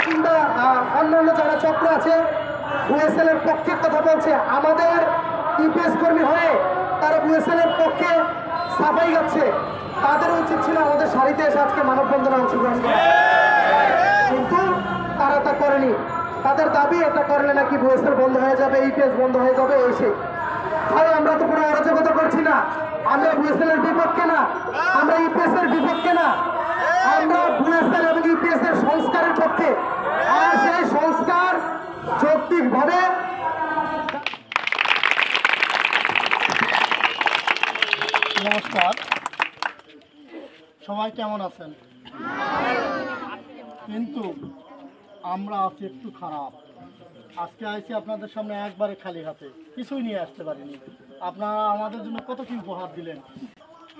কিংবা অন্যান্য যারা চক্র আছে বুয়েসএল এর পক্ষে কথা বলছে, আমাদের ইপিএস কর্মী হয়ে তারা বুয়েসএল এর পক্ষে সাফাই গাচ্ছে, তাদের উচিত ছিল আমাদের সারিতে এসে আজকে মানববন্ধনে অংশগ্রহণ করা, কিন্তু তারা তা করেনি। তাদের দাবি এটা করলে নাকি বুয়েসএল বন্ধ হয়ে যাবে, ইপিএস বন্ধ হয়ে যাবে। এসে ভাই আমরা তো কোনো অরাজকতা করছি না, আমরা বুয়েসএল এর বিপক্ষে না, আমরা ইপিএস এর বিপক্ষে না, আমরা বুয়েসএল এবং ইপিএস এর সংস্কারের পক্ষে। আর সেই সংস্কার যৌক্তিকভাবে নমস্কার, সবাই কেমন আছেন? কিন্তু আমরা আছি একটু খারাপ। আজকে আইছি আপনাদের সামনে একবারে খালি হাতে, কিছুই নিয়ে আসতে পারিনি। আপনারা আমাদের জন্য কত কি উপহার দিলেন,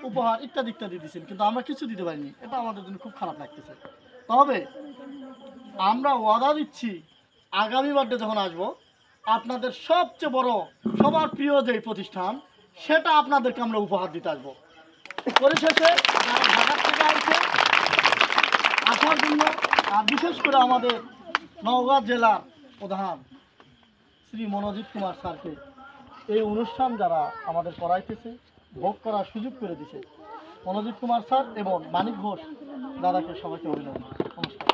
উপহার ইত্যাদি ইত্যাদি দিচ্ছেন, কিন্তু আমরা কিছু দিতে পারিনি। এটা আমাদের জন্য খুব খারাপ লাগতেছে। তবে আমরা ওয়াদা দিচ্ছি, আগামী বারডে যখন আসবো, আপনাদের সবচেয়ে বড় সবার প্রিয় যে প্রতিষ্ঠান, সেটা আপনাদেরকে আমরা উপহার দিতে আসবো। পরিশেষে যারা ঢাকার থেকে আসছে আসার জন্য, আর বিশেষ করে আমাদের নওগাঁ জেলার প্রধান শ্রী মনোজিৎ কুমার স্যারকে এই অনুষ্ঠান যারা আমাদের করাইতেছে, ভোগ করার সুযোগ করে দিছে, মনোজিৎ কুমার স্যার এবং মানিক ঘোষ দাদাকে সবাইকে অভিনন্দন। নমস্কার।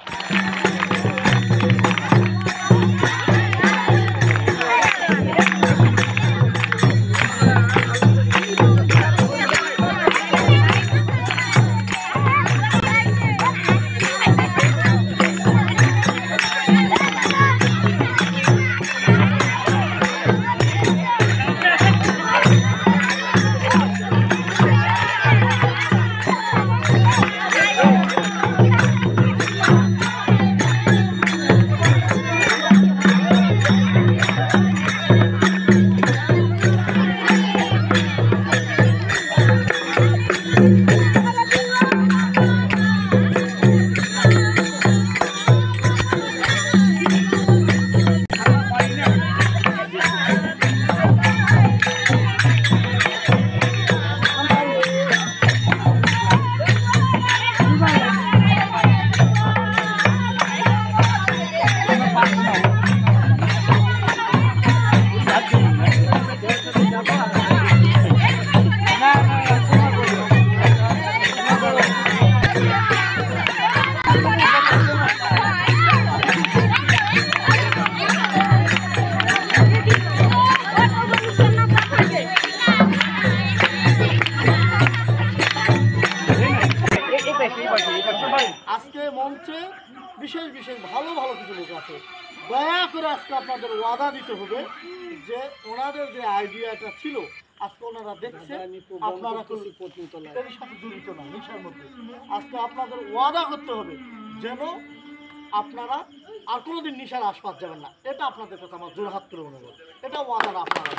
আজকে মঞ্চে বিশেষ বিশেষ ভালো ভালো কিছু লোক আছে। দয়া করে আজকে আপনাদের ওয়াদা দিতে হবে যে ওনাদের যে আইডিয়াটা ছিল, আজকে ওনারা দেখছে আপনারা এর সাথে জড়িত না, নেশার মধ্যে। আজকে আপনাদের ওয়াদা করতে হবে যেন আপনারা আর কোনোদিন নেশার আশপাশ যাবেন না। এটা আপনাদের কাছে আমার জোরহাত করে অনুরোধ, এটা ওয়াদাটা আপনারা